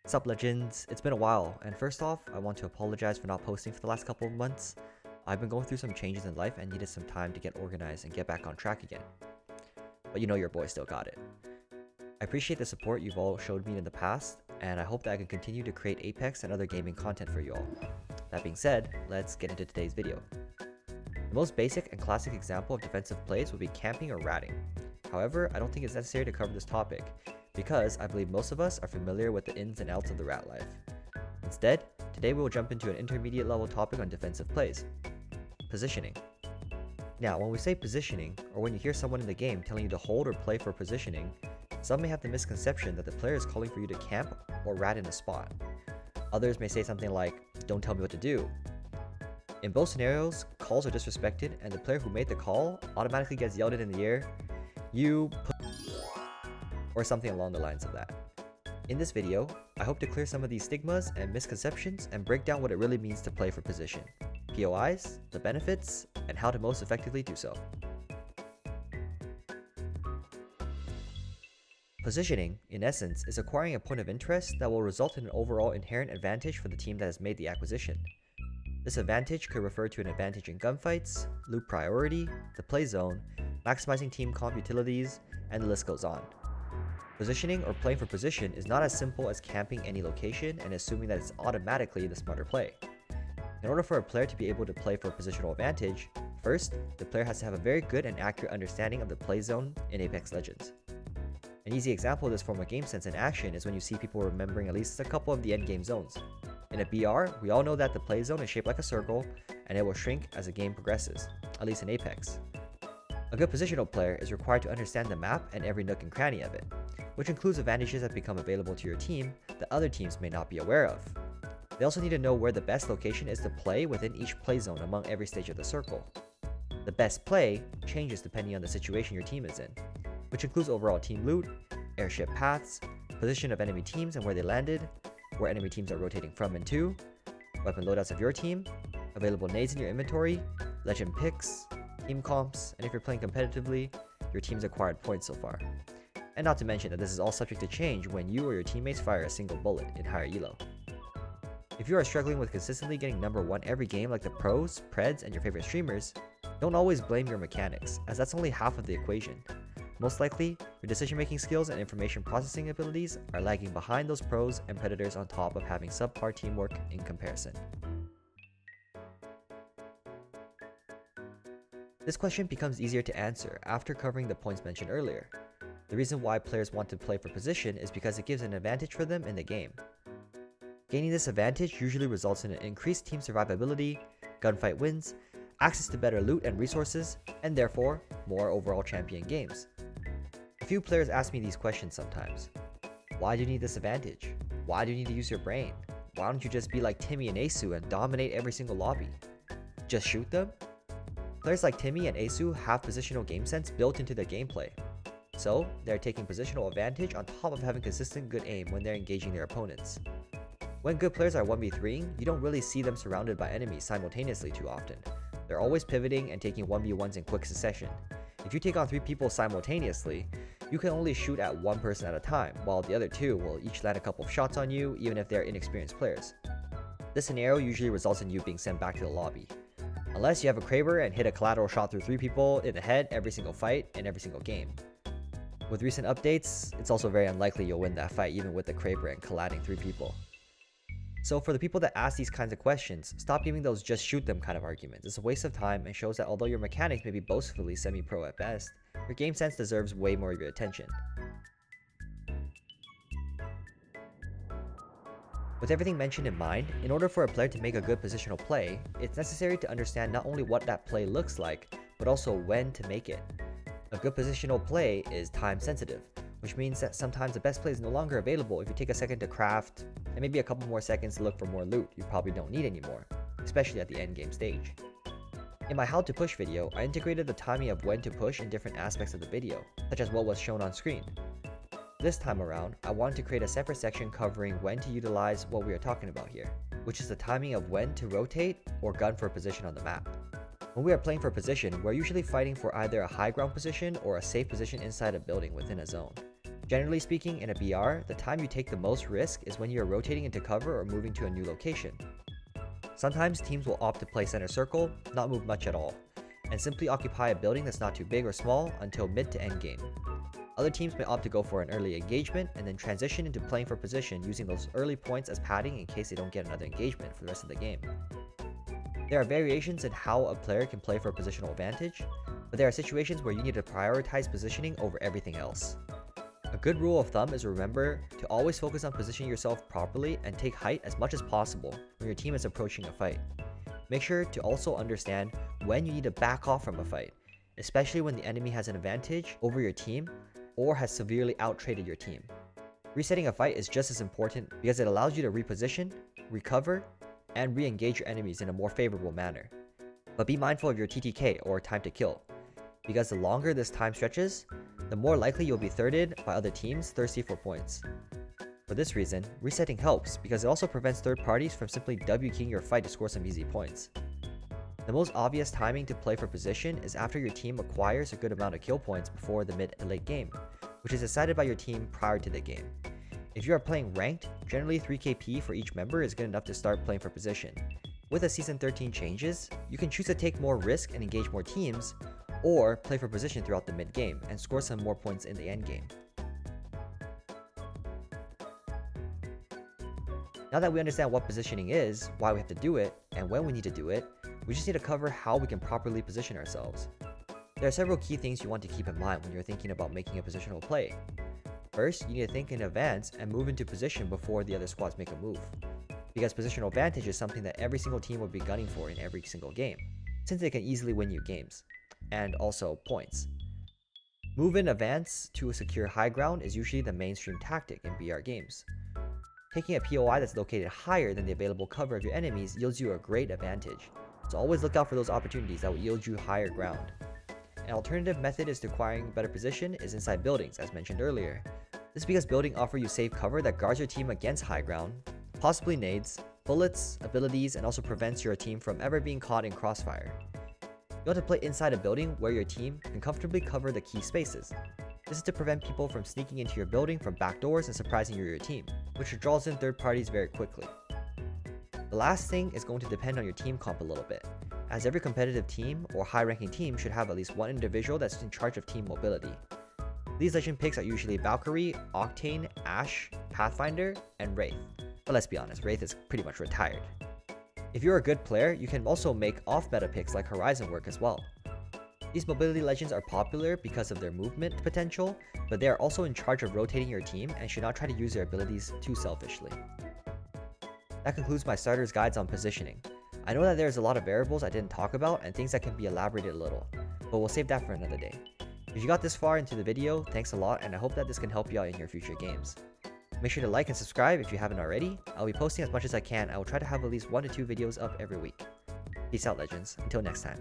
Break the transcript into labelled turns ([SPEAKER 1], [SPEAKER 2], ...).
[SPEAKER 1] Sup legends, it's been a while, and first off, I want to apologize for not posting for the last couple of months. I've been going through some changes in life and needed some time to get organized and get back on track again. But you know your boy still got it. I appreciate the support you've all showed me in the past, and I hope that I can continue to create Apex and other gaming content for you all. That being said, let's get into today's video. The most basic and classic example of defensive plays would be camping or ratting. However, I don't think it's necessary to cover this topic, because I believe most of us are familiar with the ins and outs of the rat life. Instead, today we will jump into an intermediate level topic on defensive plays: positioning. Now, when we say positioning, or when you hear someone in the game telling you to hold or play for positioning, some may have the misconception that the player is calling for you to camp or rat in a spot. Others may say something like, "Don't tell me what to do." In both scenarios, calls are disrespected and the player who made the call automatically gets yelled at in the ear, "You put," or something along the lines of that. In this video, I hope to clear some of these stigmas and misconceptions and break down what it really means to play for position, POIs, the benefits, and how to most effectively do so. Positioning, in essence, is acquiring a point of interest that will result in an overall inherent advantage for the team that has made the acquisition. This advantage could refer to an advantage in gunfights, loot priority, the play zone, maximizing team comp utilities, and the list goes on. Positioning or playing for position is not as simple as camping any location and assuming that it's automatically the smarter play. In order for a player to be able to play for a positional advantage, first, the player has to have a very good and accurate understanding of the play zone in Apex Legends. An easy example of this form of game sense in action is when you see people remembering at least a couple of the endgame zones. In a BR, we all know that the play zone is shaped like a circle, and it will shrink as the game progresses, at least in Apex. A good positional player is required to understand the map and every nook and cranny of it, which includes advantages that become available to your team that other teams may not be aware of. They also need to know where the best location is to play within each play zone among every stage of the circle. The best play changes depending on the situation your team is in, which includes overall team loot, airship paths, position of enemy teams and where they landed, where enemy teams are rotating from and to, weapon loadouts of your team, available nades in your inventory, legend picks, team comps, and if you're playing competitively, your team's acquired points so far. And not to mention that this is all subject to change when you or your teammates fire a single bullet in higher elo. If you are struggling with consistently getting number 1 every game like the pros, preds, and your favorite streamers, don't always blame your mechanics, as that's only half of the equation. Most likely, your decision-making skills and information processing abilities are lagging behind those pros and predators on top of having subpar teamwork in comparison. This question becomes easier to answer after covering the points mentioned earlier. The reason why players want to play for position is because it gives an advantage for them in the game. Gaining this advantage usually results in an increased team survivability, gunfight wins, access to better loot and resources, and therefore, more overall champion games. A few players ask me these questions sometimes. Why do you need this advantage? Why do you need to use your brain? Why don't you just be like Timmy and Asu and dominate every single lobby? Just shoot them? Players like Timmy and Asu have positional game sense built into their gameplay. So, they're taking positional advantage on top of having consistent good aim when they're engaging their opponents. When good players are 1v3ing, you don't really see them surrounded by enemies simultaneously too often. They're always pivoting and taking 1v1s in quick succession. If you take on 3 people simultaneously, you can only shoot at one person at a time, while the other 2 will each land a couple of shots on you, even if they're inexperienced players. This scenario usually results in you being sent back to the lobby. Unless you have a Kraber and hit a collateral shot through 3 people in the head every single fight and every single game. With recent updates, it's also very unlikely you'll win that fight even with the Kraber and collating 3 people. So for the people that ask these kinds of questions, stop giving those just shoot them kind of arguments. It's a waste of time and shows that although your mechanics may be boastfully semi-pro at best, your game sense deserves way more of your attention. With everything mentioned in mind, in order for a player to make a good positional play, it's necessary to understand not only what that play looks like, but also when to make it. A good positional play is time sensitive, which means that sometimes the best play is no longer available if you take a second to craft, and maybe a couple more seconds to look for more loot you probably don't need anymore, especially at the endgame stage. In my how to push video, I integrated the timing of when to push in different aspects of the video, such as what was shown on screen. This time around, I wanted to create a separate section covering when to utilize what we are talking about here, which is the timing of when to rotate or gun for a position on the map. When we are playing for position, we're usually fighting for either a high ground position or a safe position inside a building within a zone. Generally speaking, in a BR, the time you take the most risk is when you are rotating into cover or moving to a new location. Sometimes teams will opt to play center circle, not move much at all, and simply occupy a building that's not too big or small until mid to end game. Other teams may opt to go for an early engagement and then transition into playing for position using those early points as padding in case they don't get another engagement for the rest of the game. There are variations in how a player can play for a positional advantage, but there are situations where you need to prioritize positioning over everything else. A good rule of thumb is to remember to always focus on positioning yourself properly and take height as much as possible when your team is approaching a fight. Make sure to also understand when you need to back off from a fight, especially when the enemy has an advantage over your team or has severely out-traded your team. Resetting a fight is just as important because it allows you to reposition, recover, and re-engage your enemies in a more favorable manner. But be mindful of your TTK or time to kill, because the longer this time stretches, the more likely you'll be thirded by other teams thirsty for points. For this reason, resetting helps because it also prevents third parties from simply W-keying your fight to score some easy points. The most obvious timing to play for position is after your team acquires a good amount of kill points before the mid to late game, which is decided by your team prior to the game. If you are playing ranked, generally 3 KP for each member is good enough to start playing for position. With the Season 13 changes, you can choose to take more risk and engage more teams, or play for position throughout the mid-game and score some more points in the end game. Now that we understand what positioning is, why we have to do it, and when we need to do it, we just need to cover how we can properly position ourselves. There are several key things you want to keep in mind when you're thinking about making a positional play. First, you need to think in advance and move into position before the other squads make a move, because positional advantage is something that every single team will be gunning for in every single game, since they can easily win you games, and also points. Move in advance to a secure high ground is usually the mainstream tactic in BR games. Taking a POI that's located higher than the available cover of your enemies yields you a great advantage, so always look out for those opportunities that will yield you higher ground. An alternative method is to acquiring better position is inside buildings, as mentioned earlier. This is because buildings offer you safe cover that guards your team against high ground, possibly nades, bullets, abilities, and also prevents your team from ever being caught in crossfire. You want to play inside a building where your team can comfortably cover the key spaces. This is to prevent people from sneaking into your building from back doors and surprising your team, which draws in third parties very quickly. The last thing is going to depend on your team comp a little bit, as every competitive team or high-ranking team should have at least one individual that's in charge of team mobility. These legend picks are usually Valkyrie, Octane, Ashe, Pathfinder, and Wraith. But let's be honest, Wraith is pretty much retired. If you're a good player, you can also make off-meta picks like Horizon work as well. These mobility legends are popular because of their movement potential, but they are also in charge of rotating your team and should not try to use their abilities too selfishly. That concludes my starter's guides on positioning. I know that there's a lot of variables I didn't talk about and things that can be elaborated a little, but we'll save that for another day. If you got this far into the video, thanks a lot, and I hope that this can help you out in your future games. Make sure to like and subscribe if you haven't already. I'll be posting as much as I can. I will try to have at least 1 to 2 videos up every week. Peace out, legends. Until next time.